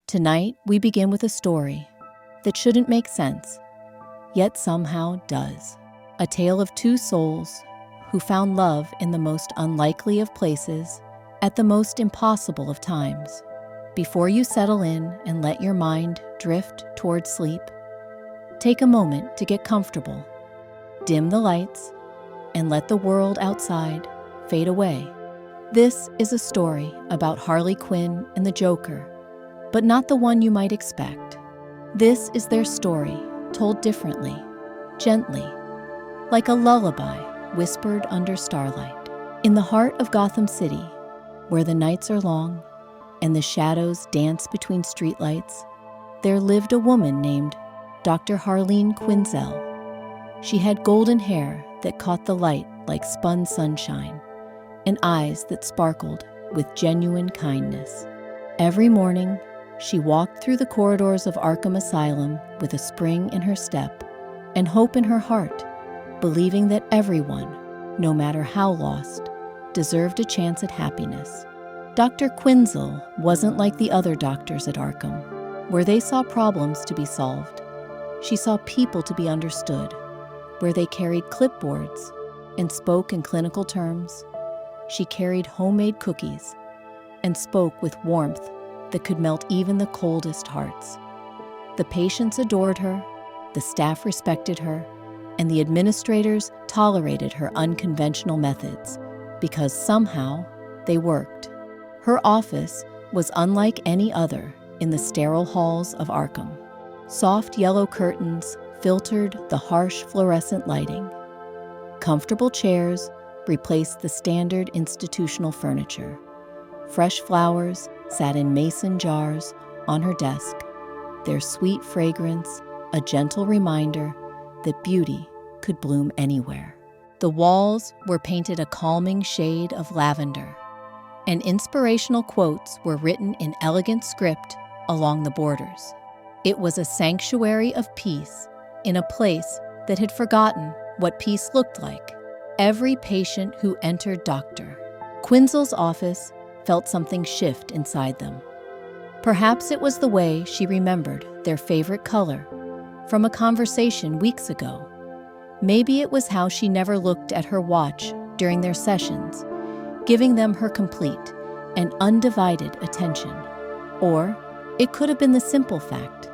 Tonight, we begin with a story that shouldn't make sense, yet somehow does. A tale of two souls who found love in the most unlikely of places at the most impossible of times. Before you settle in and let your mind drift towards sleep, take a moment to get comfortable, dim the lights, and let the world outside fade away. This is a story about Harley Quinn and the Joker, but not the one you might expect. This is their story, told differently, gently, like a lullaby whispered under starlight. In the heart of Gotham City, where the nights are long and the shadows dance between streetlights, there lived a woman named Dr. Harley Quinn. She had golden hair that caught the light like spun sunshine, and eyes that sparkled with genuine kindness. Every morning, she walked through the corridors of Arkham Asylum with a spring in her step and hope in her heart, believing that everyone, no matter how lost, deserved a chance at happiness. Dr. Quinzel wasn't like the other doctors at Arkham, where they saw problems to be solved. She saw people to be understood, where they carried clipboards and spoke in clinical terms. She carried homemade cookies and spoke with warmth that could melt even the coldest hearts. The patients adored her, the staff respected her, and the administrators tolerated her unconventional methods because somehow they worked. Her office was unlike any other in the sterile halls of Arkham. Soft yellow curtains filtered the harsh fluorescent lighting. Comfortable chairs replaced the standard institutional furniture. Fresh flowers sat in mason jars on her desk, their sweet fragrance a gentle reminder that beauty could bloom anywhere. The walls were painted a calming shade of lavender, and inspirational quotes were written in elegant script along the borders. It was a sanctuary of peace in a place that had forgotten what peace looked like. Every patient who entered Dr. Quinzel's office felt something shift inside them. Perhaps it was the way she remembered their favorite color from a conversation weeks ago. Maybe it was how she never looked at her watch during their sessions, giving them her complete and undivided attention. Or it could have been the simple fact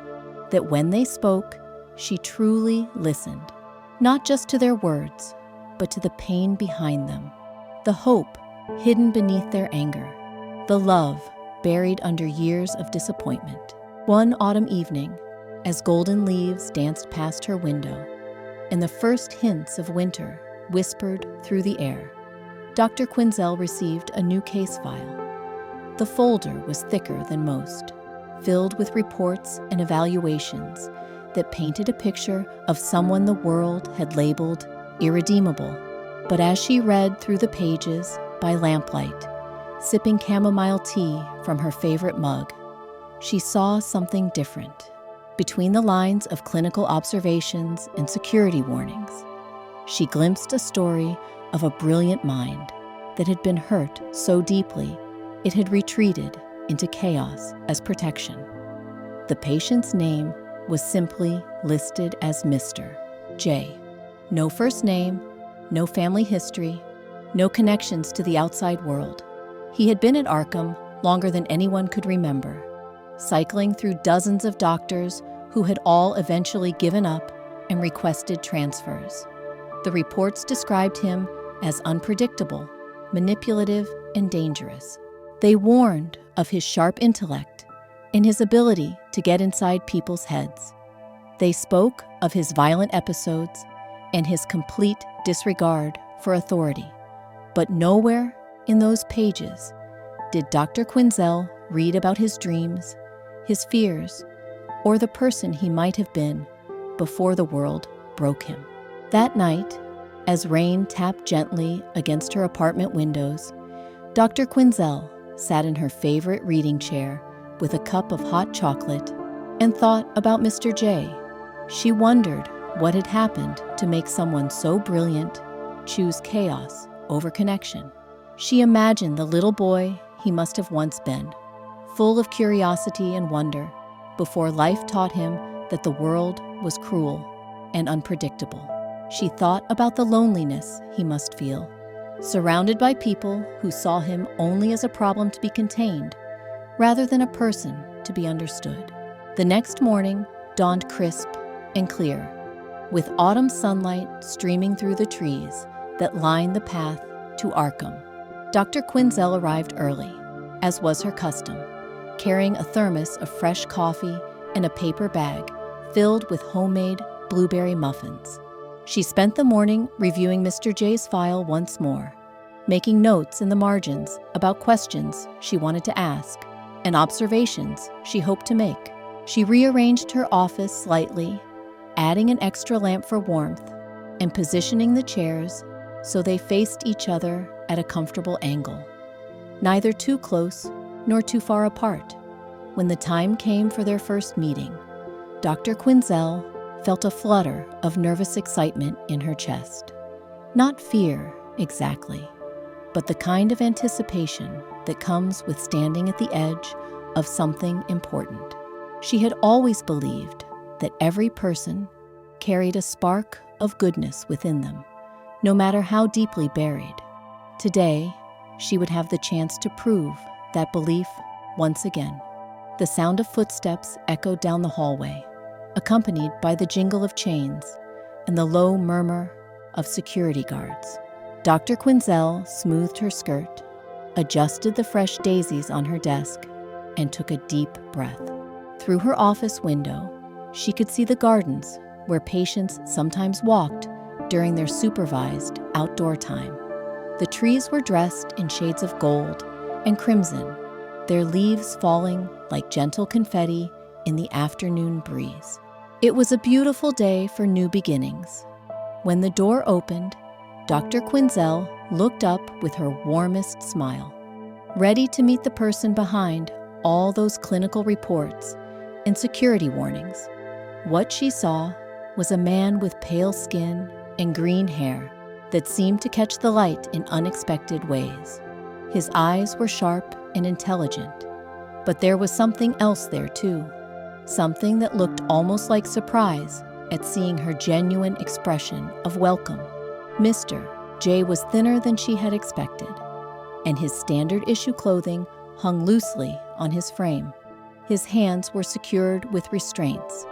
that when they spoke, she truly listened, not just to their words, but to the pain behind them, the hope hidden beneath their anger, the love buried under years of disappointment. One autumn evening, as golden leaves danced past her window and the first hints of winter whispered through the air, Dr. Quinzel received a new case file. The folder was thicker than most, filled with reports and evaluations that painted a picture of someone the world had labeled irredeemable. But as she read through the pages by lamplight, sipping chamomile tea from her favorite mug, she saw something different. Between the lines of clinical observations and security warnings, she glimpsed a story of a brilliant mind that had been hurt so deeply it had retreated into chaos as protection. The patient's name was simply listed as Mr. J. No first name, no family history, no connections to the outside world. He had been at Arkham longer than anyone could remember, cycling through dozens of doctors who had all eventually given up and requested transfers. The reports described him as unpredictable, manipulative, and dangerous. They warned of his sharp intellect and his ability to get inside people's heads. They spoke of his violent episodes and his complete disregard for authority. But nowhere in those pages did Dr. Quinzel read about his dreams, his fears, or the person he might have been before the world broke him. That night, as rain tapped gently against her apartment windows, Dr. Quinzel sat in her favorite reading chair with a cup of hot chocolate and thought about Mr. J. She wondered what had happened to make someone so brilliant choose chaos over connection. She imagined the little boy he must have once been, full of curiosity and wonder, before life taught him that the world was cruel and unpredictable. She thought about the loneliness he must feel, surrounded by people who saw him only as a problem to be contained, rather than a person to be understood. The next morning dawned crisp and clear, with autumn sunlight streaming through the trees that lined the path to Arkham. Dr. Quinzel arrived early, as was her custom, carrying a thermos of fresh coffee and a paper bag filled with homemade blueberry muffins. She spent the morning reviewing Mr. J's file once more, making notes in the margins about questions she wanted to ask and observations she hoped to make. She rearranged her office slightly, adding an extra lamp for warmth and positioning the chairs so they faced each other at a comfortable angle, neither too close nor too far apart. When the time came for their first meeting, Dr. Quinzel felt a flutter of nervous excitement in her chest. Not fear, exactly, but the kind of anticipation that comes with standing at the edge of something important. She had always believed that every person carried a spark of goodness within them, no matter how deeply buried. Today, she would have the chance to prove that belief once again. The sound of footsteps echoed down the hallway, accompanied by the jingle of chains and the low murmur of security guards. Dr. Quinzel smoothed her skirt, adjusted the fresh daisies on her desk, and took a deep breath. Through her office window, she could see the gardens where patients sometimes walked during their supervised outdoor time. The trees were dressed in shades of gold and crimson, their leaves falling like gentle confetti in the afternoon breeze. It was a beautiful day for new beginnings. When the door opened, Dr. Quinzel looked up with her warmest smile, ready to meet the person behind all those clinical reports and security warnings. What she saw was a man with pale skin and green hair that seemed to catch the light in unexpected ways. His eyes were sharp and intelligent, but there was something else there too, something that looked almost like surprise at seeing her genuine expression of welcome. Mr. J was thinner than she had expected, and his standard issue clothing hung loosely on his frame. His hands were secured with restraints,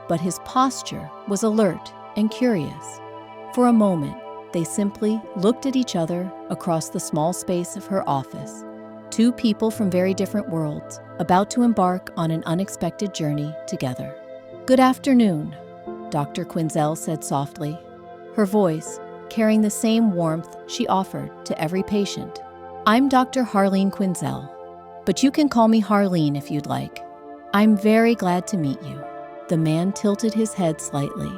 but his posture was alert and curious. For a moment, they simply looked at each other across the small space of her office, two people from very different worlds, about to embark on an unexpected journey together. "Good afternoon," Dr. Quinzel said softly, her voice carrying the same warmth she offered to every patient. "I'm Dr. Harleen Quinzel, but you can call me Harleen if you'd like. I'm very glad to meet you." The man tilted his head slightly,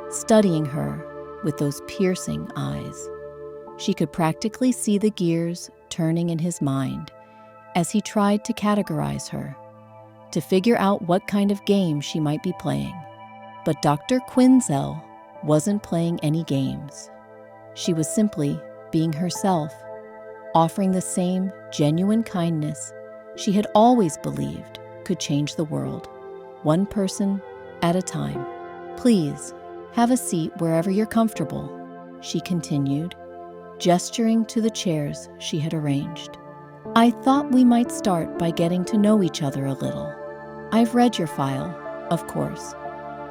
studying her with those piercing eyes. She could practically see the gears turning in his mind as he tried to categorize her, to figure out what kind of game she might be playing. But Dr. Quinzel wasn't playing any games. She was simply being herself, offering the same genuine kindness she had always believed could change the world, one person at a time. "Please, have a seat wherever you're comfortable," she continued, gesturing to the chairs she had arranged. "I thought we might start by getting to know each other a little. I've read your file, of course,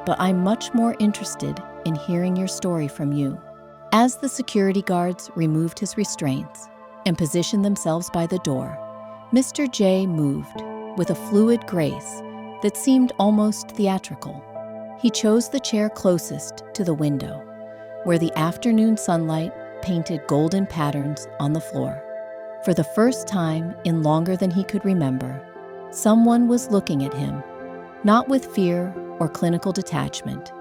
but I'm much more interested in hearing your story from you." As the security guards removed his restraints and positioned themselves by the door, Mr. J moved with a fluid grace that seemed almost theatrical. He chose the chair closest to the window, where the afternoon sunlight painted golden patterns on the floor. For the first time in longer than he could remember, someone was looking at him, not with fear or clinical detachment,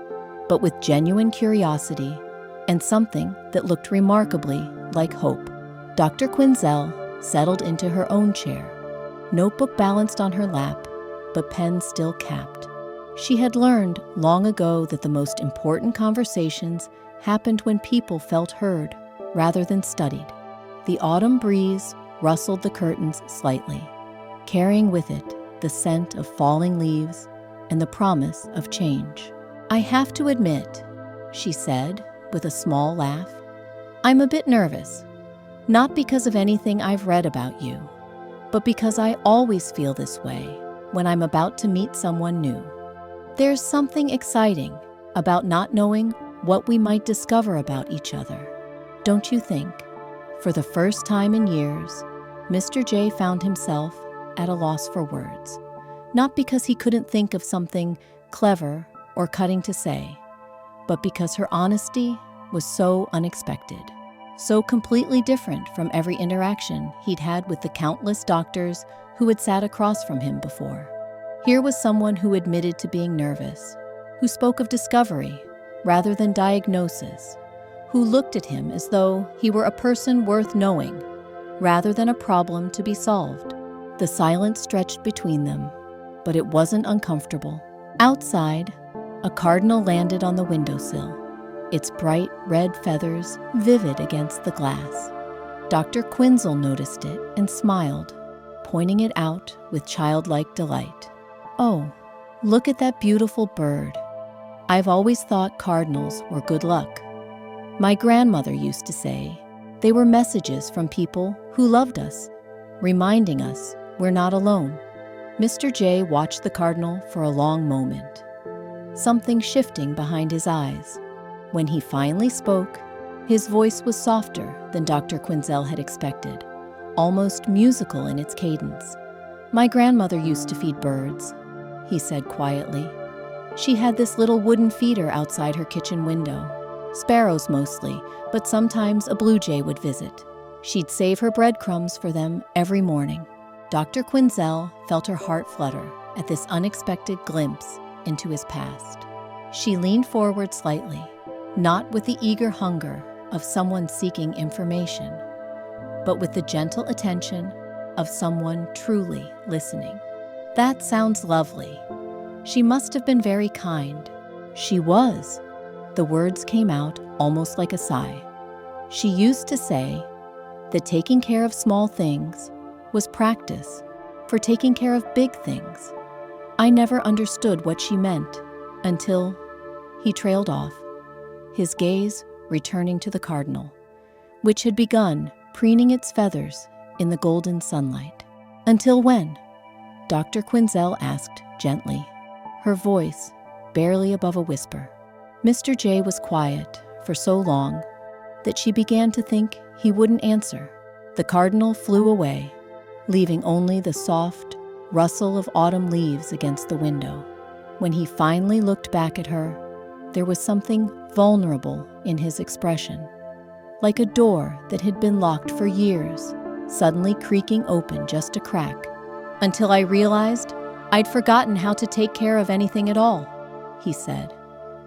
but with genuine curiosity and something that looked remarkably like hope. Dr. Quinzel settled into her own chair, notebook balanced on her lap, but pen still capped. She had learned long ago that the most important conversations happened when people felt heard rather than studied. The autumn breeze rustled the curtains slightly, carrying with it the scent of falling leaves and the promise of change. "I have to admit," she said with a small laugh, "I'm a bit nervous, not because of anything I've read about you, but because I always feel this way when I'm about to meet someone new. There's something exciting about not knowing what we might discover about each other, don't you think?" For the first time in years, Mr. J found himself at a loss for words, not because he couldn't think of something clever or cutting to say, but because her honesty was so unexpected, so completely different from every interaction he'd had with the countless doctors who had sat across from him before. Here was someone who admitted to being nervous, who spoke of discovery rather than diagnosis, who looked at him as though he were a person worth knowing rather than a problem to be solved. The silence stretched between them, but it wasn't uncomfortable. Outside, a cardinal landed on the windowsill, its bright red feathers vivid against the glass. Dr. Quinzel noticed it and smiled, pointing it out with childlike delight. "Oh, look at that beautiful bird. I've always thought cardinals were good luck. My grandmother used to say they were messages from people who loved us, reminding us we're not alone." Mr. J watched the cardinal for a long moment, something shifting behind his eyes. When he finally spoke, his voice was softer than Dr. Quinzel had expected, almost musical in its cadence. "My grandmother used to feed birds," he said quietly. "She had this little wooden feeder outside her kitchen window. Sparrows mostly, but sometimes a blue jay would visit. She'd save her breadcrumbs for them every morning." Dr. Quinzel felt her heart flutter at this unexpected glimpse into his past. She leaned forward slightly, not with the eager hunger of someone seeking information, but with the gentle attention of someone truly listening. "That sounds lovely. She must have been very kind." "She was." The words came out almost like a sigh. "She used to say that taking care of small things was practice for taking care of big things. I never understood what she meant until—" He trailed off, his gaze returning to the cardinal, which had begun preening its feathers in the golden sunlight. "Until when?" Dr. Quinzel asked gently, her voice barely above a whisper. Mr. J was quiet for so long that she began to think he wouldn't answer. The cardinal flew away, leaving only the soft rustle of autumn leaves against the window. When he finally looked back at her, there was something vulnerable in his expression, like a door that had been locked for years, suddenly creaking open just a crack. "Until I realized I'd forgotten how to take care of anything at all," he said,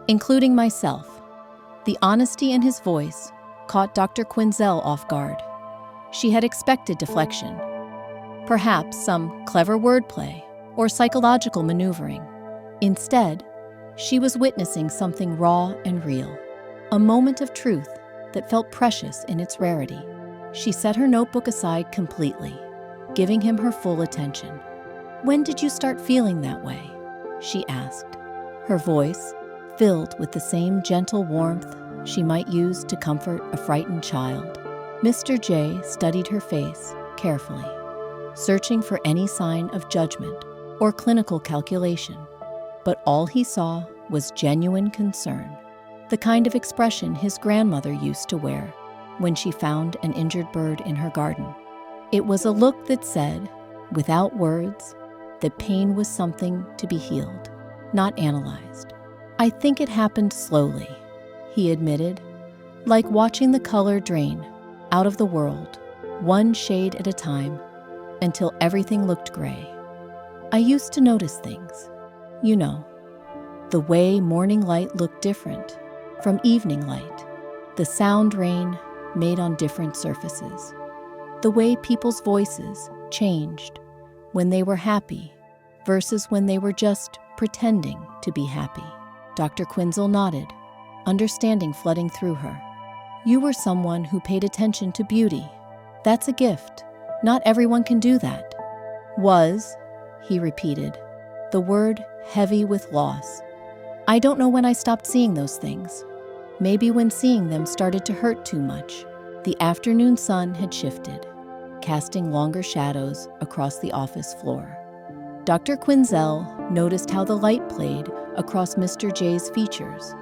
"including myself." The honesty in his voice caught Dr. Quinzel off guard. She had expected deflection, perhaps some clever wordplay or psychological maneuvering. Instead, she was witnessing something raw and real, a moment of truth that felt precious in its rarity. She set her notebook aside completely, giving him her full attention. "When did you start feeling that way?" she asked, her voice filled with the same gentle warmth she might use to comfort a frightened child. Mr. J studied her face carefully, searching for any sign of judgment or clinical calculation, but all he saw was genuine concern, the kind of expression his grandmother used to wear when she found an injured bird in her garden. It was a look that said, without words, that pain was something to be healed, not analyzed. "I think it happened slowly," he admitted, "like watching the color drain out of the world, one shade at a time, until everything looked gray. I used to notice things, you know, the way morning light looked different from evening light, the sound rain made on different surfaces, the way people's voices changed when they were happy versus when they were just pretending to be happy." Dr. Quinzel nodded, understanding flooding through her. "You were someone who paid attention to beauty. That's a gift. Not everyone can do that." Was, he repeated, the word heavy with loss. I don't know when I stopped seeing those things. Maybe when seeing them started to hurt too much. The afternoon sun had shifted, casting longer shadows across the office floor. Dr. Quinzel noticed how the light played across Mr. J's features,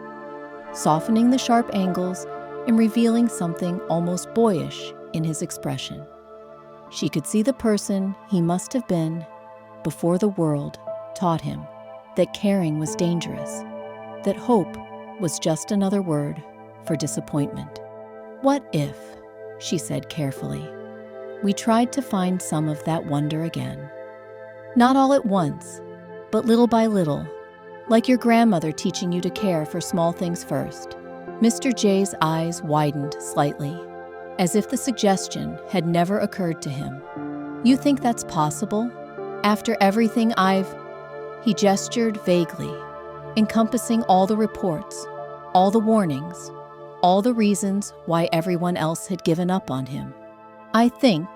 softening the sharp angles and revealing something almost boyish in his expression. She could see the person he must have been before the world taught him that caring was dangerous, that hope was just another word for disappointment. What if, she said carefully, we tried to find some of that wonder again? Not all at once, but little by little, like your grandmother teaching you to care for small things first. Mr. J's eyes widened slightly, as if the suggestion had never occurred to him. You think that's possible? After everything He gestured vaguely, encompassing all the reports, all the warnings, all the reasons why everyone else had given up on him. I think,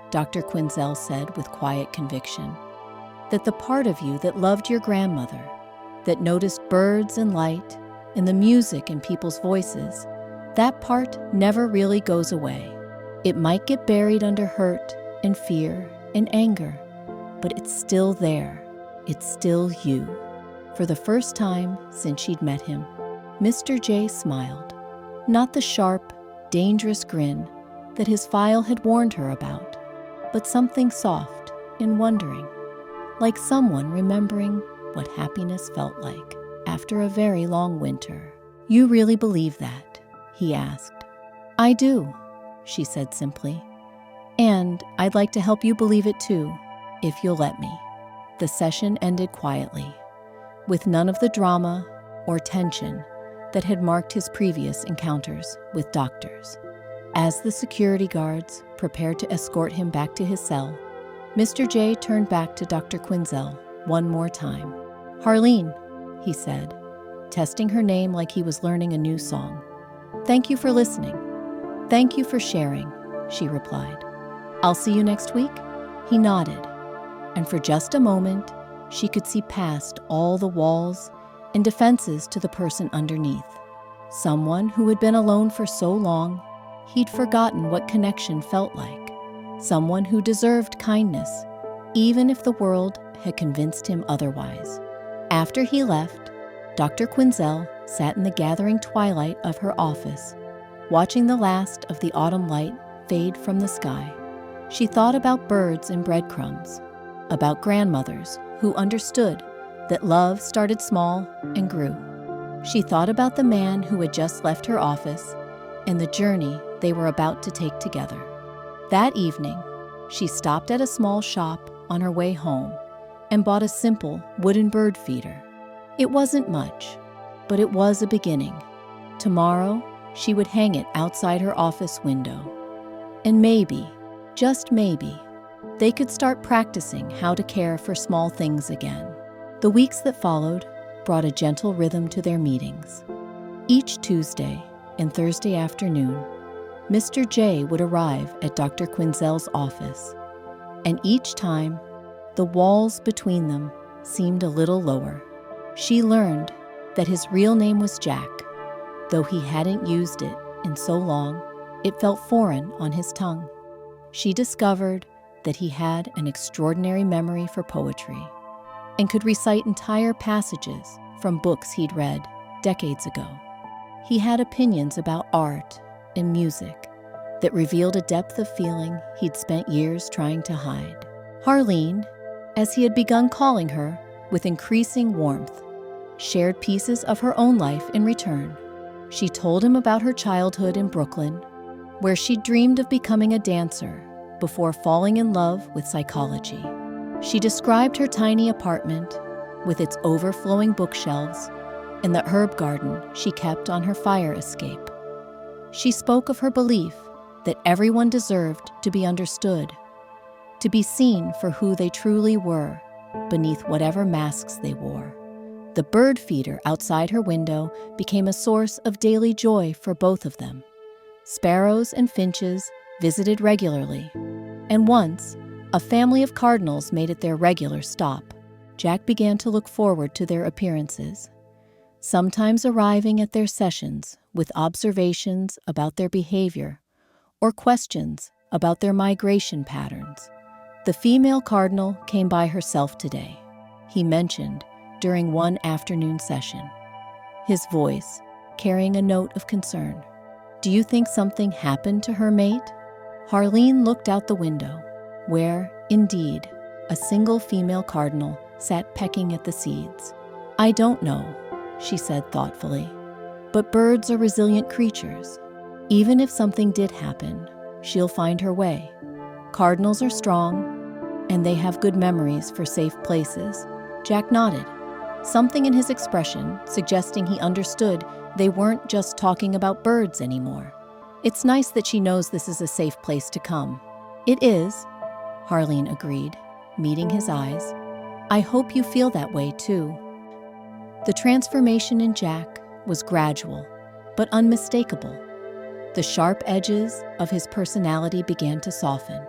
Dr. Quinzel said with quiet conviction, that the part of you that loved your grandmother, that noticed birds and light and the music in people's voices, that part never really goes away. It might get buried under hurt and fear and anger, but it's still there. It's still you. For the first time since she'd met him, Mr. J smiled, not the sharp, dangerous grin that his file had warned her about, but something soft and wondering, like someone remembering what happiness felt like after a very long winter. You really believe that? He asked. I do, she said simply. And I'd like to help you believe it too, if you'll let me. The session ended quietly, with none of the drama or tension that had marked his previous encounters with doctors. As the security guards prepared to escort him back to his cell, Mr. J turned back to Dr. Quinzel one more time. Harleen, he said, testing her name like he was learning a new song. Thank you for listening. Thank you for sharing, she replied. I'll see you next week? He nodded, and for just a moment, she could see past all the walls and defenses to the person underneath. Someone who had been alone for so long, he'd forgotten what connection felt like. Someone who deserved kindness, even if the world had convinced him otherwise. After he left, Dr. Quinzel sat in the gathering twilight of her office, watching the last of the autumn light fade from the sky. She thought about birds and breadcrumbs, about grandmothers who understood that love started small and grew. She thought about the man who had just left her office and the journey they were about to take together. That evening, she stopped at a small shop on her way home and bought a simple wooden bird feeder. It wasn't much, but it was a beginning. Tomorrow, she would hang it outside her office window. And maybe, just maybe, they could start practicing how to care for small things again. The weeks that followed brought a gentle rhythm to their meetings. Each Tuesday and Thursday afternoon, Mr. J would arrive at Dr. Quinzel's office, and each time, the walls between them seemed a little lower. She learned that his real name was Jack. Though he hadn't used it in so long, it felt foreign on his tongue. She discovered that he had an extraordinary memory for poetry and could recite entire passages from books he'd read decades ago. He had opinions about art and music that revealed a depth of feeling he'd spent years trying to hide. Harleen, as he had begun calling her with increasing warmth, shared pieces of her own life in return. She told him about her childhood in Brooklyn, where she dreamed of becoming a dancer before falling in love with psychology. She described her tiny apartment with its overflowing bookshelves and the herb garden she kept on her fire escape. She spoke of her belief that everyone deserved to be understood, to be seen for who they truly were beneath whatever masks they wore. The bird feeder outside her window became a source of daily joy for both of them. Sparrows and finches visited regularly, and once, A family of cardinals made it their regular stop. Jack began to look forward to their appearances, sometimes arriving at their sessions with observations about their behavior or questions about their migration patterns. The female cardinal came by herself today, he mentioned during one afternoon session, his voice carrying a note of concern. Do you think something happened to her mate? Harleen looked out the window, where, indeed, a single female cardinal sat pecking at the seeds. I don't know, she said thoughtfully, but birds are resilient creatures. Even if something did happen, she'll find her way. Cardinals are strong, and they have good memories for safe places. Jack nodded, something in his expression suggesting he understood they weren't just talking about birds anymore. It's nice that she knows this is a safe place to come. It is, Harleen agreed, meeting his eyes. I hope you feel that way too. The transformation in Jack was gradual, but unmistakable. The sharp edges of his personality began to soften,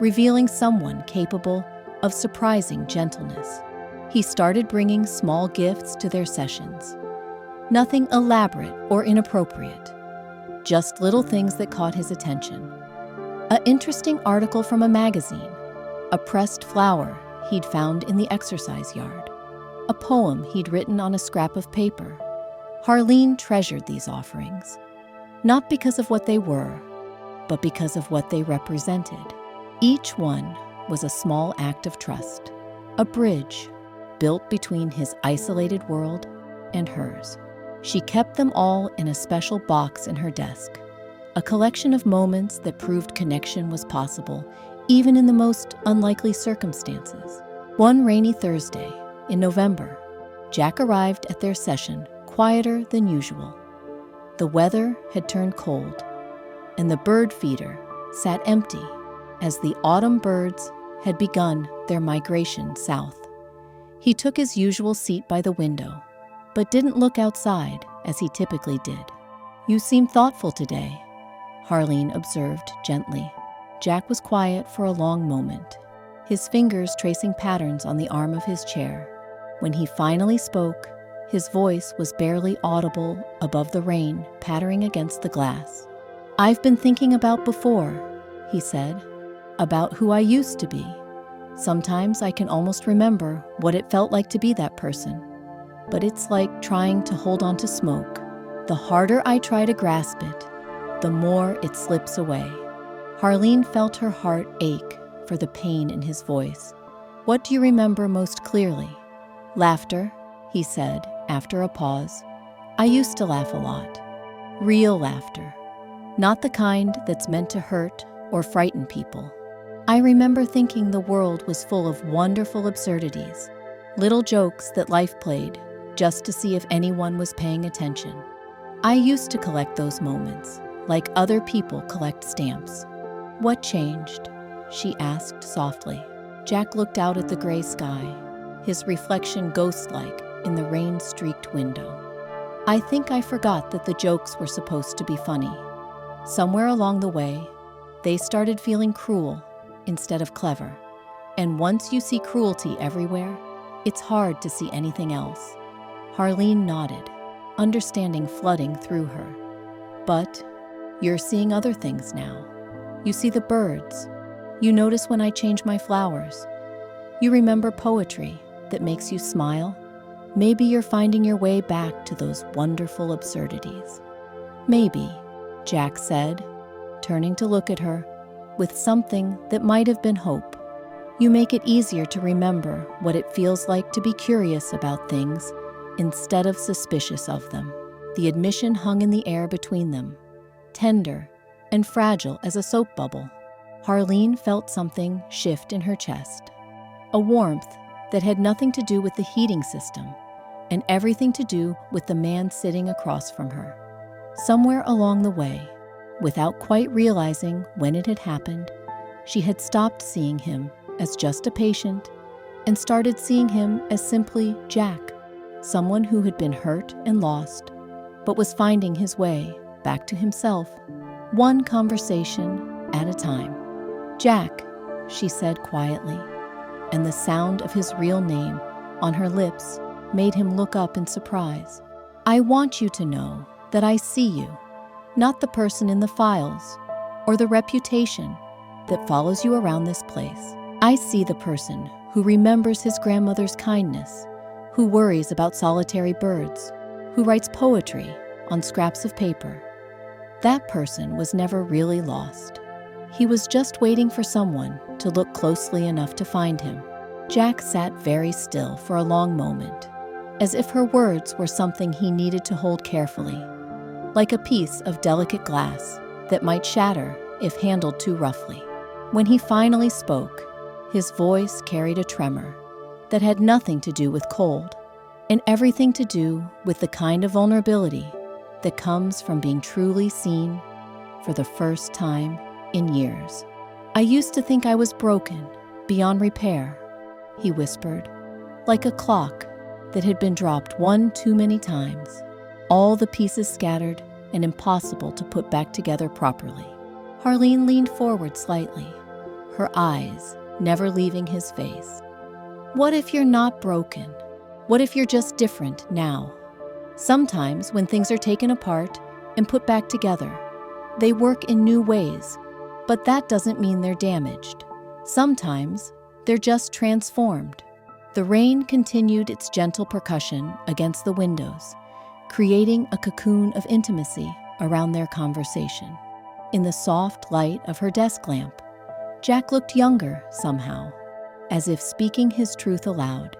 revealing someone capable of surprising gentleness. He started bringing small gifts to their sessions. Nothing elaborate or inappropriate, just little things that caught his attention. An interesting article from a magazine, a pressed flower he'd found in the exercise yard, a poem he'd written on a scrap of paper. Harleen treasured these offerings, not because of what they were, but because of what they represented. Each one was a small act of trust, a bridge built between his isolated world and hers. She kept them all in a special box in her desk, a collection of moments that proved connection was possible, even in the most unlikely circumstances. One rainy Thursday in November, Jack arrived at their session quieter than usual. The weather had turned cold, and the bird feeder sat empty as the autumn birds had begun their migration south. He took his usual seat by the window, but didn't look outside as he typically did. You seem thoughtful today, Harleen observed gently. Jack was quiet for a long moment, his fingers tracing patterns on the arm of his chair. When he finally spoke, his voice was barely audible above the rain pattering against the glass. I've been thinking about before, he said, about who I used to be. Sometimes I can almost remember what it felt like to be that person. But it's like trying to hold on to smoke. The harder I try to grasp it, the more it slips away. Harleen felt her heart ache for the pain in his voice. What do you remember most clearly? Laughter, he said after a pause. I used to laugh a lot. Real laughter. Not the kind that's meant to hurt or frighten people. I remember thinking the world was full of wonderful absurdities, little jokes that life played just to see if anyone was paying attention. I used to collect those moments, like other people collect stamps. What changed? She asked softly. Jack looked out at the gray sky, his reflection ghost-like in the rain-streaked window. I think I forgot that the jokes were supposed to be funny. Somewhere along the way, they started feeling cruel instead of clever. And once you see cruelty everywhere, it's hard to see anything else. Harleen nodded, understanding flooding through her. But you're seeing other things now. You see the birds. You notice when I change my flowers. You remember poetry that makes you smile. Maybe you're finding your way back to those wonderful absurdities. Maybe, Jack said, turning to look at her with something that might have been hope. You make it easier to remember what it feels like to be curious about things instead of suspicious of them. The admission hung in the air between them, tender and fragile as a soap bubble. Harleen felt something shift in her chest, a warmth that had nothing to do with the heating system and everything to do with the man sitting across from her. Somewhere along the way, without quite realizing when it had happened, she had stopped seeing him as just a patient and started seeing him as simply Jack, someone who had been hurt and lost, but was finding his way back to himself, one conversation at a time. Jack, she said quietly, and the sound of his real name on her lips made him look up in surprise. I want you to know that I see you, not the person in the files or the reputation that follows you around this place. I see the person who remembers his grandmother's kindness, who worries about solitary birds, who writes poetry on scraps of paper. That person was never really lost. He was just waiting for someone to look closely enough to find him. Jack sat very still for a long moment, as if her words were something he needed to hold carefully, like a piece of delicate glass that might shatter if handled too roughly. When he finally spoke, his voice carried a tremor that had nothing to do with cold and everything to do with the kind of vulnerability that comes from being truly seen for the first time in years. I used to think I was broken, beyond repair, he whispered, like a clock that had been dropped one too many times, all the pieces scattered and impossible to put back together properly. Harleen leaned forward slightly, her eyes never leaving his face. What if you're not broken? What if you're just different now? Sometimes when things are taken apart and put back together, they work in new ways, but that doesn't mean they're damaged. Sometimes they're just transformed. The rain continued its gentle percussion against the windows, creating a cocoon of intimacy around their conversation. In the soft light of her desk lamp, Jack looked younger somehow, as if speaking his truth aloud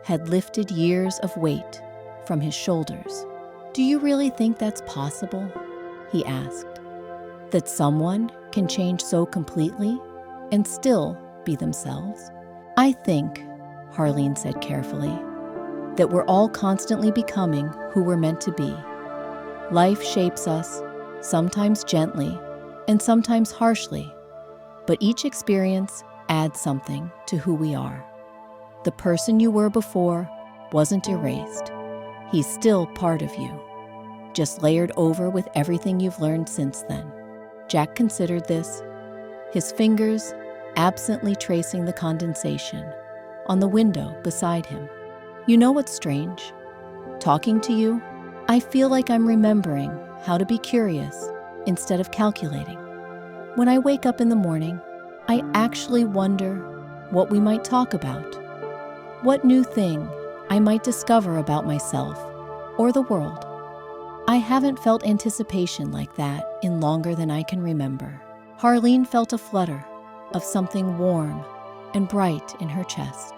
had lifted years of weight from his shoulders. Do you really think that's possible? He asked. That someone can change so completely and still be themselves? I think, Harleen said carefully, that we're all constantly becoming who we're meant to be. Life shapes us, sometimes gently and sometimes harshly, but each experience adds something to who we are. The person you were before wasn't erased. He's still part of you, just layered over with everything you've learned since then. Jack considered this, his fingers absently tracing the condensation on the window beside him. You know what's strange? Talking to you, I feel like I'm remembering how to be curious instead of calculating. When I wake up in the morning, I actually wonder what we might talk about, what new thing I might discover about myself or the world. I haven't felt anticipation like that in longer than I can remember. Harleen felt a flutter of something warm and bright in her chest.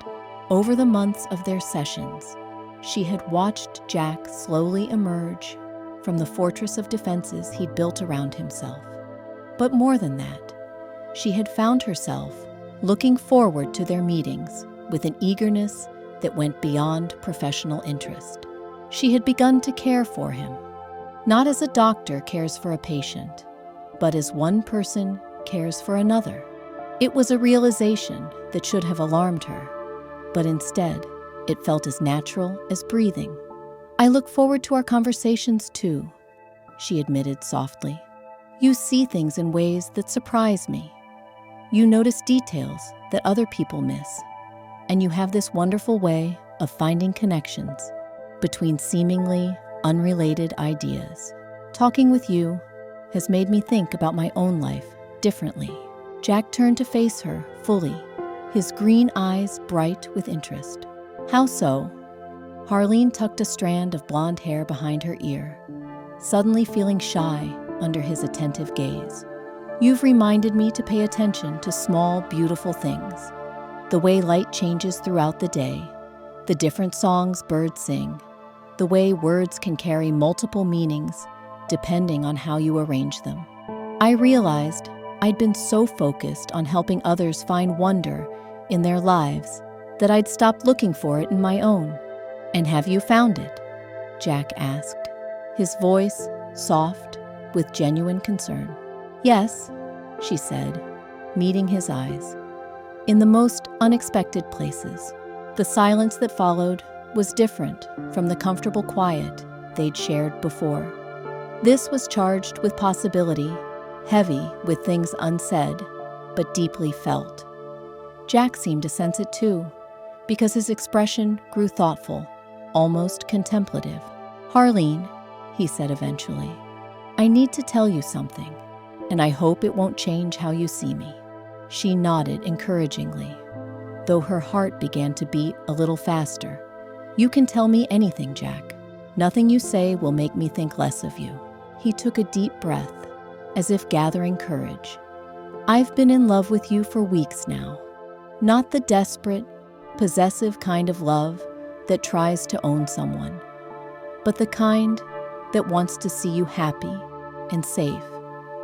Over the months of their sessions, she had watched Jack slowly emerge from the fortress of defenses he'd built around himself. But more than that, she had found herself looking forward to their meetings with an eagerness that went beyond professional interest. She had begun to care for him, not as a doctor cares for a patient, but as one person cares for another. It was a realization that should have alarmed her, but instead, it felt as natural as breathing. I look forward to our conversations too, she admitted softly. You see things in ways that surprise me. You notice details that other people miss, and you have this wonderful way of finding connections between seemingly unrelated ideas. Talking with you has made me think about my own life differently. Jack turned to face her fully, his green eyes bright with interest. How so? Harleen tucked a strand of blonde hair behind her ear, suddenly feeling shy under his attentive gaze. You've reminded me to pay attention to small, beautiful things. The way light changes throughout the day, the different songs birds sing, the way words can carry multiple meanings depending on how you arrange them. I realized I'd been so focused on helping others find wonder in their lives that I'd stopped looking for it in my own. And have you found it? Jack asked, his voice soft with genuine concern. Yes, she said, meeting his eyes. In the most unexpected places. The silence that followed was different from the comfortable quiet they'd shared before. This was charged with possibility, heavy with things unsaid, but deeply felt. Jack seemed to sense it too, because his expression grew thoughtful, almost contemplative. "Harleen," he said eventually, "I need to tell you something, and I hope it won't change how you see me." She nodded encouragingly, though her heart began to beat a little faster. "You can tell me anything, Jack. Nothing you say will make me think less of you." He took a deep breath, as if gathering courage. "I've been in love with you for weeks now. Not the desperate, possessive kind of love that tries to own someone, but the kind that wants to see you happy and safe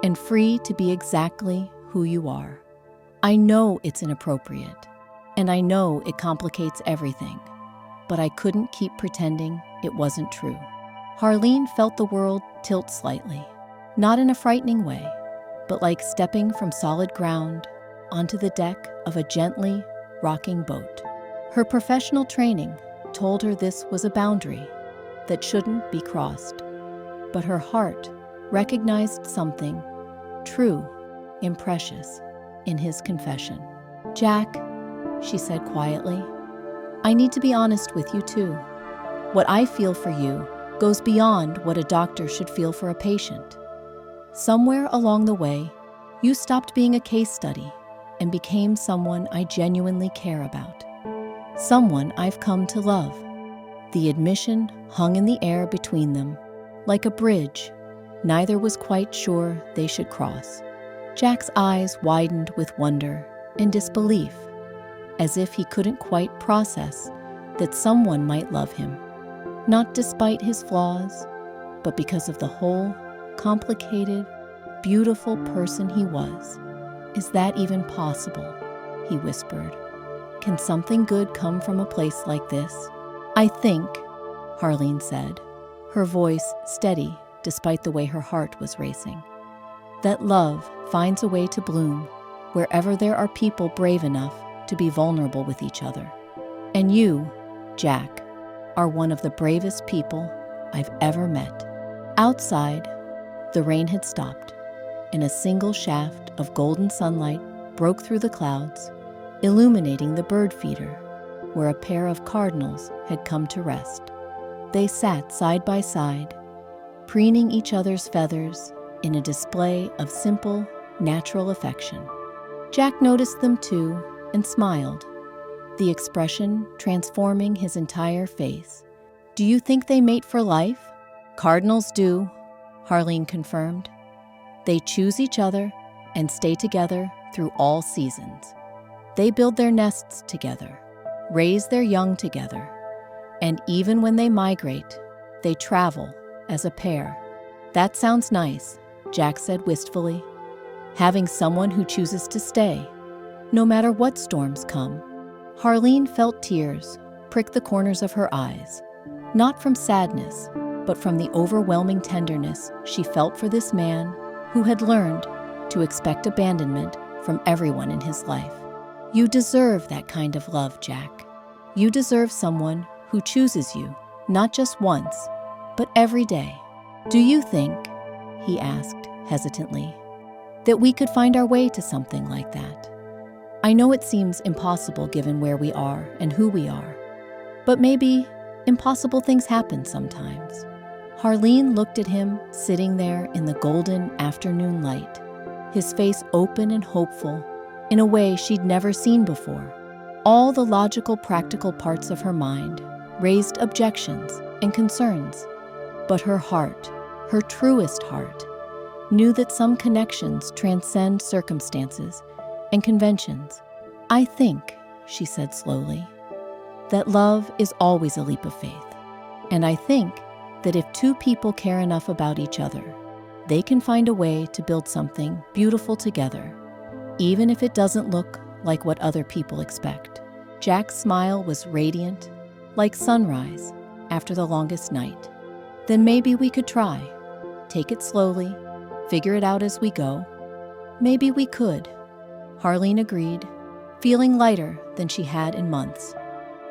and free to be exactly who you are. I know it's inappropriate, and I know it complicates everything, but I couldn't keep pretending it wasn't true." Harleen felt the world tilt slightly, not in a frightening way, but like stepping from solid ground onto the deck of a gently rocking boat. Her professional training told her this was a boundary that shouldn't be crossed, but her heart recognized something true and precious in his confession. "Jack," she said quietly, "I need to be honest with you too. What I feel for you goes beyond what a doctor should feel for a patient. Somewhere along the way, you stopped being a case study and became someone I genuinely care about. Someone I've come to love." The admission hung in the air between them, like a bridge neither was quite sure they should cross. Jack's eyes widened with wonder and disbelief, as if he couldn't quite process that someone might love him, not despite his flaws, but because of the whole, complicated, beautiful person he was. "Is that even possible?" he whispered. "Can something good come from a place like this?" "I think," Harleen said, her voice steady despite the way her heart was racing, "that love finds a way to bloom wherever there are people brave enough to be vulnerable with each other. And you, Jack, are one of the bravest people I've ever met." Outside, the rain had stopped, and a single shaft of golden sunlight broke through the clouds, illuminating the bird feeder, where a pair of cardinals had come to rest. They sat side by side, preening each other's feathers in a display of simple, natural affection. Jack noticed them too and smiled, the expression transforming his entire face. "Do you think they mate for life?" "Cardinals do," Harleen confirmed. "They choose each other and stay together through all seasons. They build their nests together, raise their young together, and even when they migrate, they travel as a pair." "That sounds nice," Jack said wistfully. "Having someone who chooses to stay, no matter what storms come." Harleen felt tears prick the corners of her eyes, not from sadness, but from the overwhelming tenderness she felt for this man who had learned to expect abandonment from everyone in his life. "You deserve that kind of love, Jack. You deserve someone who chooses you, not just once, but every day." "Do you think," he asked hesitantly, "that we could find our way to something like that? I know it seems impossible given where we are and who we are, but maybe impossible things happen sometimes." Harleen looked at him sitting there in the golden afternoon light, his face open and hopeful in a way she'd never seen before. All the logical, practical parts of her mind raised objections and concerns, but her heart, her truest heart, knew that some connections transcend circumstances and conventions. "I think," she said slowly, "that love is always a leap of faith. And I think that if two people care enough about each other, they can find a way to build something beautiful together, even if it doesn't look like what other people expect." Jack's smile was radiant, like sunrise after the longest night. "Then maybe we could try. Take it slowly, figure it out as we go." "Maybe we could," Harleen agreed, feeling lighter than she had in months.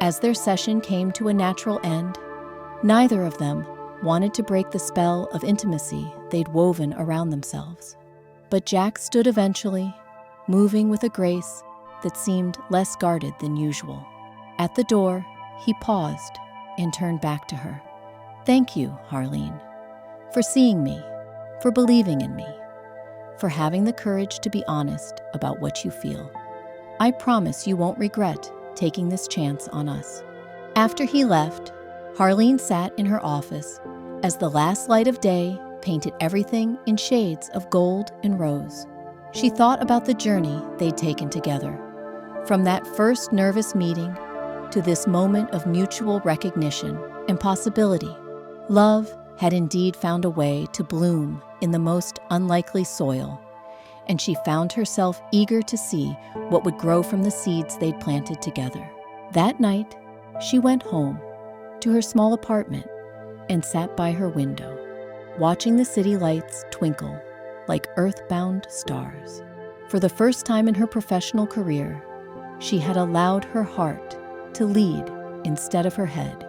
As their session came to a natural end, neither of them wanted to break the spell of intimacy they'd woven around themselves. But Jack stood eventually, moving with a grace that seemed less guarded than usual. At the door, he paused and turned back to her. "Thank you, Harleen, for seeing me, for believing in me, for having the courage to be honest about what you feel. I promise you won't regret taking this chance on us." After he left, Harleen sat in her office as the last light of day painted everything in shades of gold and rose. She thought about the journey they'd taken together, from that first nervous meeting to this moment of mutual recognition and possibility. Love had indeed found a way to bloom in the most unlikely soil, and she found herself eager to see what would grow from the seeds they'd planted together. That night, she went home to her small apartment and sat by her window, watching the city lights twinkle like earthbound stars. For the first time in her professional career, she had allowed her heart to lead instead of her head,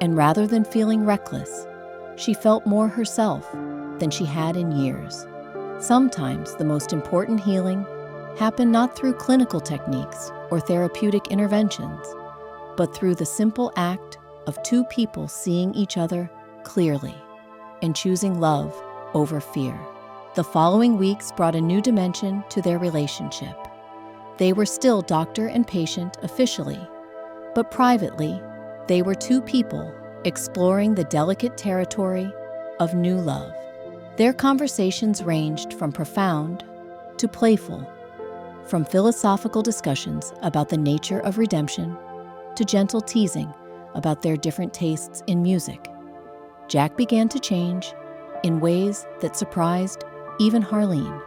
and rather than feeling reckless, she felt more herself than she had in years. Sometimes the most important healing happened not through clinical techniques or therapeutic interventions, but through the simple act of two people seeing each other clearly and choosing love over fear. The following weeks brought a new dimension to their relationship. They were still doctor and patient officially, but privately, they were two people exploring the delicate territory of new love. Their conversations ranged from profound to playful, from philosophical discussions about the nature of redemption to gentle teasing about their different tastes in music. Jack began to change in ways that surprised even Harleen.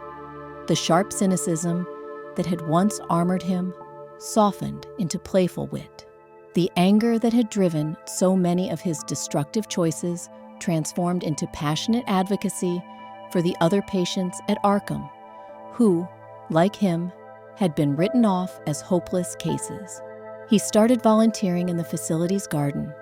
The sharp cynicism that had once armored him softened into playful wit. The anger that had driven so many of his destructive choices transformed into passionate advocacy for the other patients at Arkham, who, like him, had been written off as hopeless cases. He started volunteering in the facility's garden,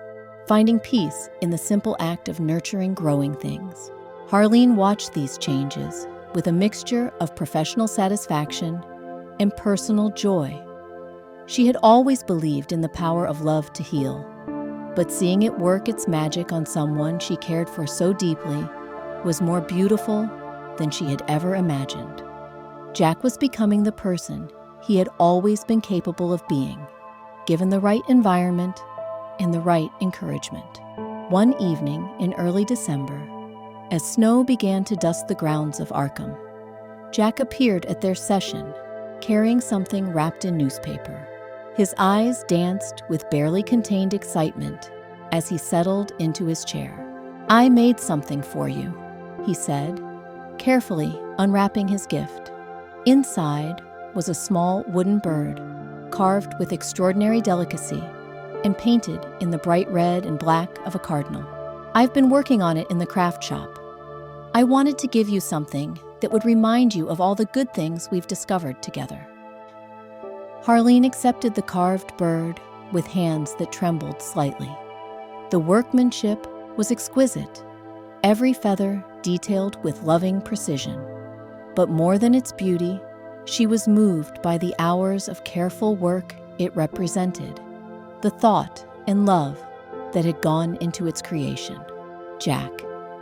finding peace in the simple act of nurturing growing things. Harleen watched these changes with a mixture of professional satisfaction and personal joy. She had always believed in the power of love to heal, but seeing it work its magic on someone she cared for so deeply was more beautiful than she had ever imagined. Jack was becoming the person he had always been capable of being, given the right environment and the right encouragement. One evening in early December, as snow began to dust the grounds of Arkham, Jack appeared at their session, carrying something wrapped in newspaper. His eyes danced with barely contained excitement as he settled into his chair. "I made something for you," he said, carefully unwrapping his gift. Inside was a small wooden bird, carved with extraordinary delicacy and painted in the bright red and black of a cardinal. "I've been working on it in the craft shop. I wanted to give you something that would remind you of all the good things we've discovered together." Harleen accepted the carved bird with hands that trembled slightly. The workmanship was exquisite, every feather detailed with loving precision. But more than its beauty, she was moved by the hours of careful work it represented, the thought and love that had gone into its creation. "Jack,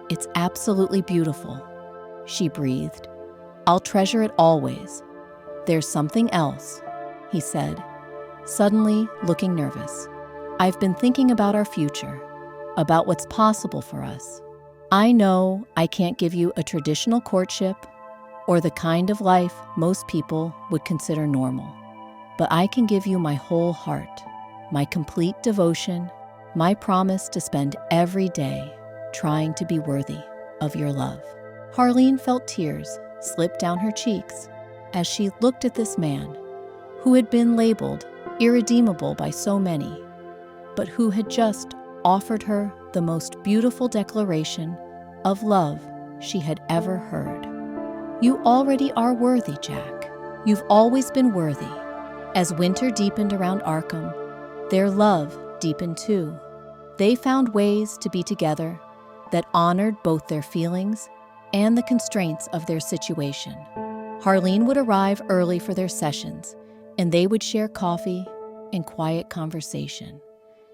it's absolutely beautiful," she breathed. "I'll treasure it always. There's something else," he said, suddenly looking nervous. "I've been thinking about our future, about what's possible for us. I know I can't give you a traditional courtship or the kind of life most people would consider normal, but I can give you my whole heart, my complete devotion, my promise to spend every day trying to be worthy of your love." Harleen felt tears slip down her cheeks as she looked at this man who had been labeled irredeemable by so many, but who had just offered her the most beautiful declaration of love she had ever heard. "You already are worthy, Jack. You've always been worthy." As winter deepened around Arkham, their love deepened too. They found ways to be together that honored both their feelings and the constraints of their situation. Harleen would arrive early for their sessions and they would share coffee and quiet conversation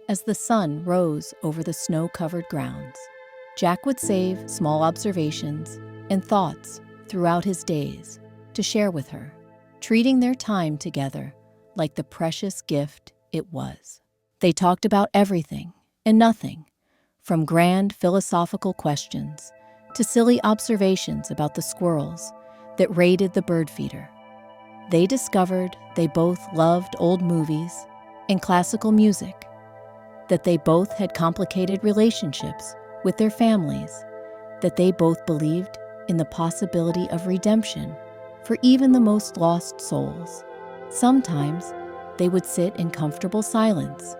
as the sun rose over the snow-covered grounds. Jack would save small observations and thoughts throughout his days to share with her, treating their time together like the precious gift it was. They talked about everything and nothing, from grand philosophical questions to silly observations about the squirrels that raided the bird feeder. They discovered they both loved old movies and classical music, that they both had complicated relationships with their families, that they both believed in the possibility of redemption for even the most lost souls. Sometimes they would sit in comfortable silence,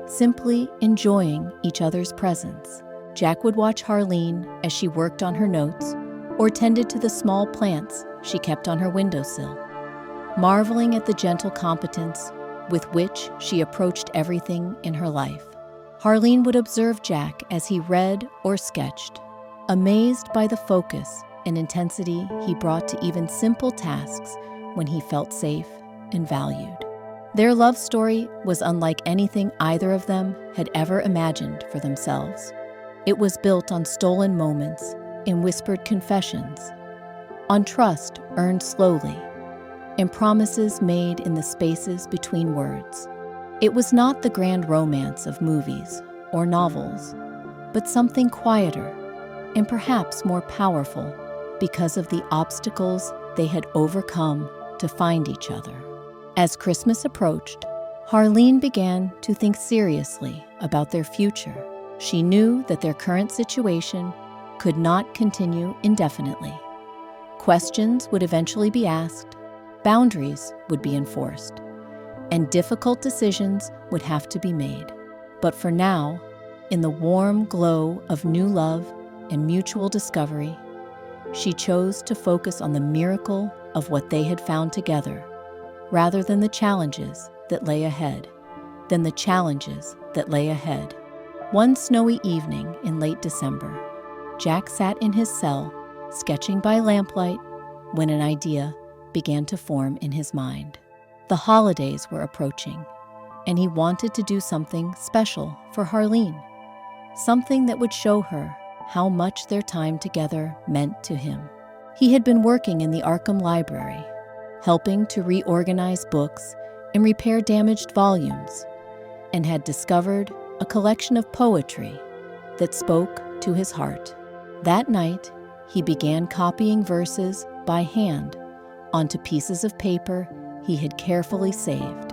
simply enjoying each other's presence. Jack would watch Harleen as she worked on her notes or tended to the small plants she kept on her windowsill, marveling at the gentle competence with which she approached everything in her life. Harleen would observe Jack as he read or sketched, amazed by the focus and intensity he brought to even simple tasks when he felt safe and valued. Their love story was unlike anything either of them had ever imagined for themselves. It was built on stolen moments and whispered confessions, on trust earned slowly, and promises made in the spaces between words. It was not the grand romance of movies or novels, but something quieter and perhaps more powerful because of the obstacles they had overcome to find each other. As Christmas approached, Harleen began to think seriously about their future. She knew that their current situation could not continue indefinitely. Questions would eventually be asked, boundaries would be enforced, and difficult decisions would have to be made. But for now, in the warm glow of new love and mutual discovery, she chose to focus on the miracle of what they had found together, rather than the challenges that lay ahead. One snowy evening in late December, Jack sat in his cell, sketching by lamplight, when an idea began to form in his mind. The holidays were approaching, and he wanted to do something special for Harleen, something that would show her how much their time together meant to him. He had been working in the Arkham Library, helping to reorganize books and repair damaged volumes, and had discovered a collection of poetry that spoke to his heart. That night, he began copying verses by hand onto pieces of paper he had carefully saved.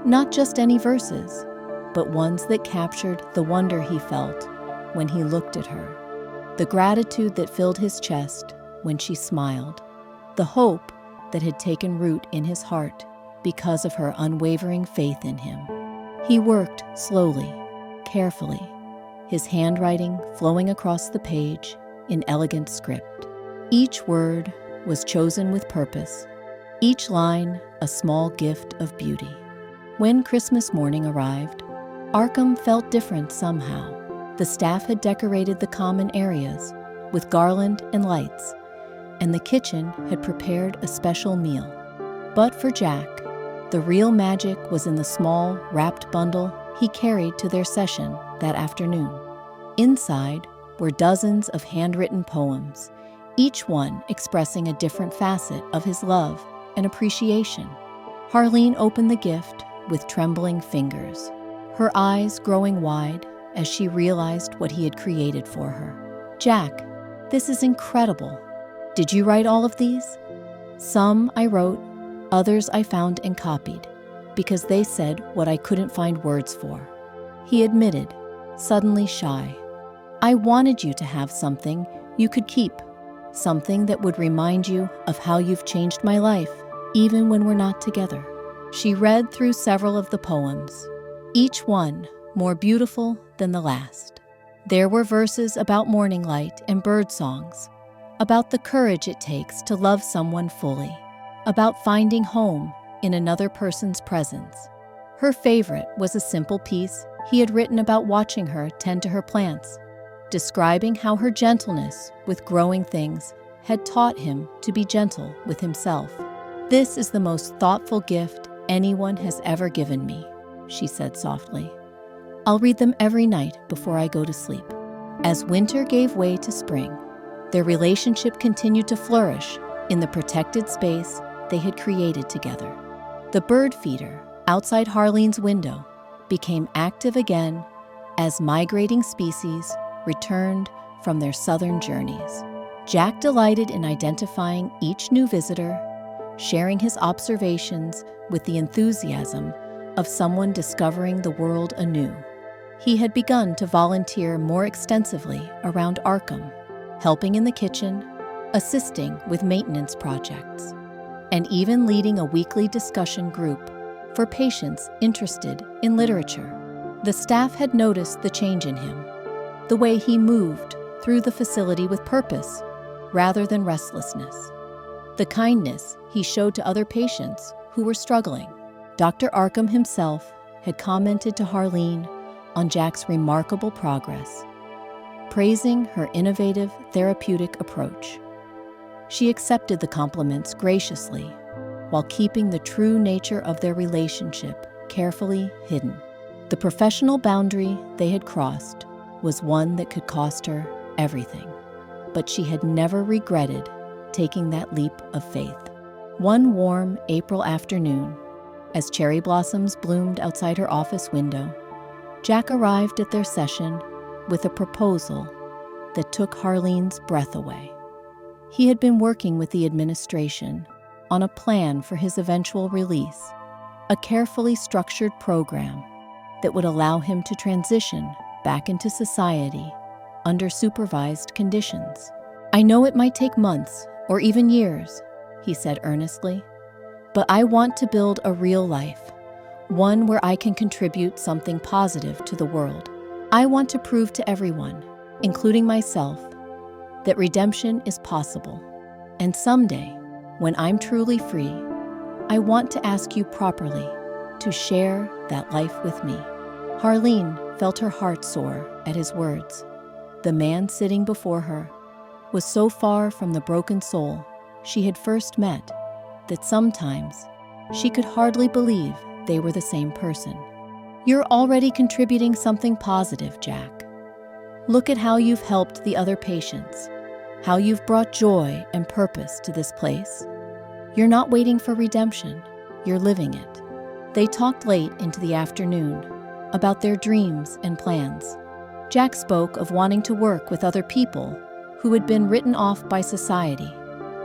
Not just any verses, but ones that captured the wonder he felt when he looked at her, the gratitude that filled his chest when she smiled, the hope that had taken root in his heart because of her unwavering faith in him. He worked slowly, carefully, his handwriting flowing across the page in elegant script. Each word was chosen with purpose, each line a small gift of beauty. When Christmas morning arrived, Arkham felt different somehow. The staff had decorated the common areas with garland and lights, and the kitchen had prepared a special meal. But for Jack, the real magic was in the small, wrapped bundle he carried to their session that afternoon. Inside were dozens of handwritten poems, each one expressing a different facet of his love and appreciation. Harleen opened the gift with trembling fingers, her eyes growing wide as she realized what he had created for her. "Jack, this is incredible. Did you write all of these?" "Some I wrote, others I found and copied, because they said what I couldn't find words for," he admitted, suddenly shy. "I wanted you to have something you could keep, something that would remind you of how you've changed my life, even when we're not together." She read through several of the poems, each one more beautiful than the last. There were verses about morning light and bird songs, about the courage it takes to love someone fully, about finding home in another person's presence. Her favorite was a simple piece he had written about watching her tend to her plants, describing how her gentleness with growing things had taught him to be gentle with himself. "This is the most thoughtful gift anyone has ever given me," she said softly. "I'll read them every night before I go to sleep." As winter gave way to spring, their relationship continued to flourish in the protected space they had created together. The bird feeder outside Harlene's window became active again as migrating species returned from their southern journeys. Jack delighted in identifying each new visitor, sharing his observations with the enthusiasm of someone discovering the world anew. He had begun to volunteer more extensively around Arkham, helping in the kitchen, assisting with maintenance projects, and even leading a weekly discussion group for patients interested in literature. The staff had noticed the change in him, the way he moved through the facility with purpose rather than restlessness, the kindness he showed to other patients who were struggling. Dr. Arkham himself had commented to Harlene on Jack's remarkable progress, praising her innovative therapeutic approach. She accepted the compliments graciously while keeping the true nature of their relationship carefully hidden. The professional boundary they had crossed was one that could cost her everything, but she had never regretted taking that leap of faith. One warm April afternoon, as cherry blossoms bloomed outside her office window, Jack arrived at their session with a proposal that took Harlene's breath away. He had been working with the administration on a plan for his eventual release, a carefully structured program that would allow him to transition back into society under supervised conditions. "I know it might take months or even years," he said earnestly, "but I want to build a real life, one where I can contribute something positive to the world. I want to prove to everyone, including myself, that redemption is possible. And someday, when I'm truly free, I want to ask you properly to share that life with me." Harlene felt her heart soar at his words. The man sitting before her was so far from the broken soul she had first met that sometimes she could hardly believe they were the same person. "You're already contributing something positive, Jack. Look at how you've helped the other patients, how you've brought joy and purpose to this place. You're not waiting for redemption, you're living it." They talked late into the afternoon about their dreams and plans. Jack spoke of wanting to work with other people who had been written off by society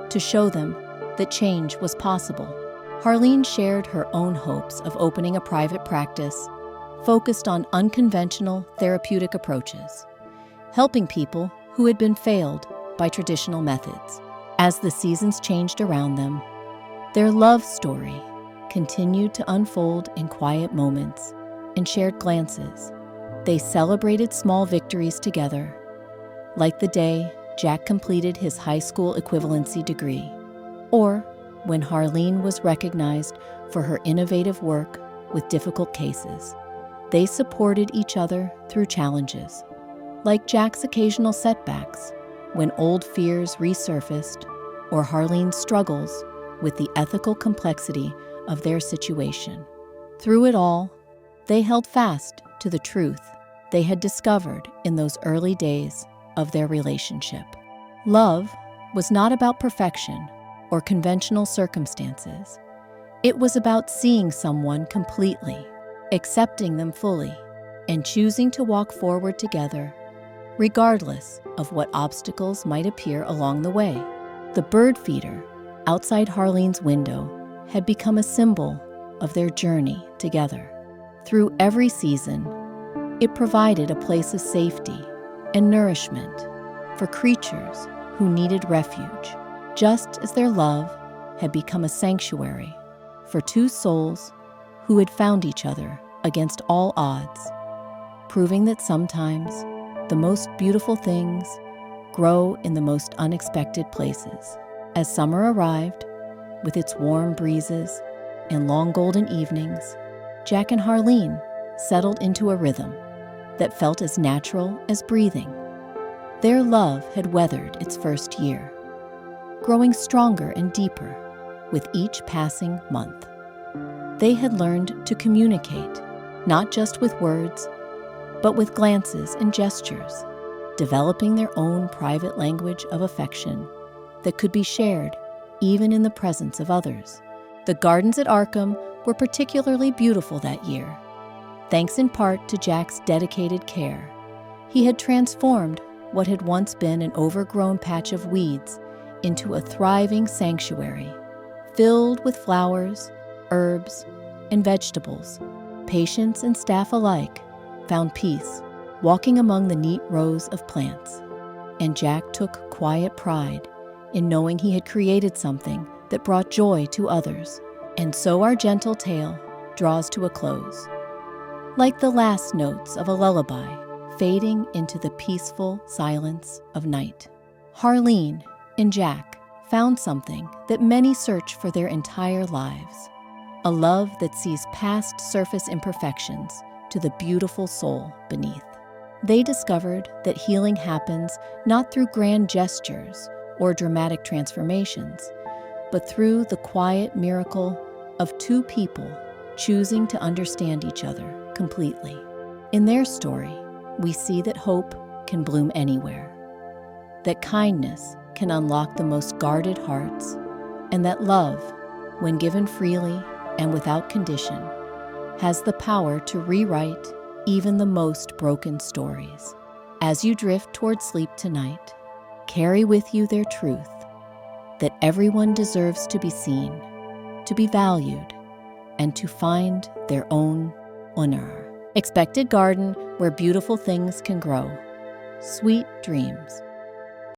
to show them that change was possible. Harlene shared her own hopes of opening a private practice focused on unconventional therapeutic approaches, helping people who had been failed by traditional methods. As the seasons changed around them, their love story continued to unfold in quiet moments and shared glances. They celebrated small victories together, like the day Jack completed his high school equivalency degree, or when Harlene was recognized for her innovative work with difficult cases. They supported each other through challenges, like Jack's occasional setbacks when old fears resurfaced, or Harlene's struggles with the ethical complexity of their situation. Through it all, they held fast to the truth they had discovered in those early days of their relationship. Love was not about perfection or conventional circumstances. It was about seeing someone completely, accepting them fully, and choosing to walk forward together, regardless of what obstacles might appear along the way. The bird feeder outside Harlene's window had become a symbol of their journey together. Through every season, it provided a place of safety and nourishment for creatures who needed refuge, just as their love had become a sanctuary for two souls who had found each other against all odds, proving that sometimes the most beautiful things grow in the most unexpected places. As summer arrived, with its warm breezes and long golden evenings, Jack and Harlene settled into a rhythm that felt as natural as breathing. Their love had weathered its first year, growing stronger and deeper with each passing month. They had learned to communicate, not just with words, but with glances and gestures, developing their own private language of affection that could be shared even in the presence of others. The gardens at Arkham were particularly beautiful that year, thanks in part to Jack's dedicated care. He had transformed what had once been an overgrown patch of weeds into a thriving sanctuary, filled with flowers, herbs, and vegetables. Patients and staff alike found peace walking among the neat rows of plants, and Jack took quiet pride in knowing he had created something that brought joy to others. And so our gentle tale draws to a close, like the last notes of a lullaby fading into the peaceful silence of night. Harleen and Jack found something that many search for their entire lives, a love that sees past surface imperfections to the beautiful soul beneath. They discovered that healing happens not through grand gestures or dramatic transformations, but through the quiet miracle of two people choosing to understand each other completely. In their story, we see that hope can bloom anywhere, that kindness can unlock the most guarded hearts, and that love, when given freely and without condition, has the power to rewrite even the most broken stories. As you drift toward sleep tonight, carry with you their truth, that everyone deserves to be seen, to be valued, and to find their own honor. Expected garden where beautiful things can grow. Sweet dreams.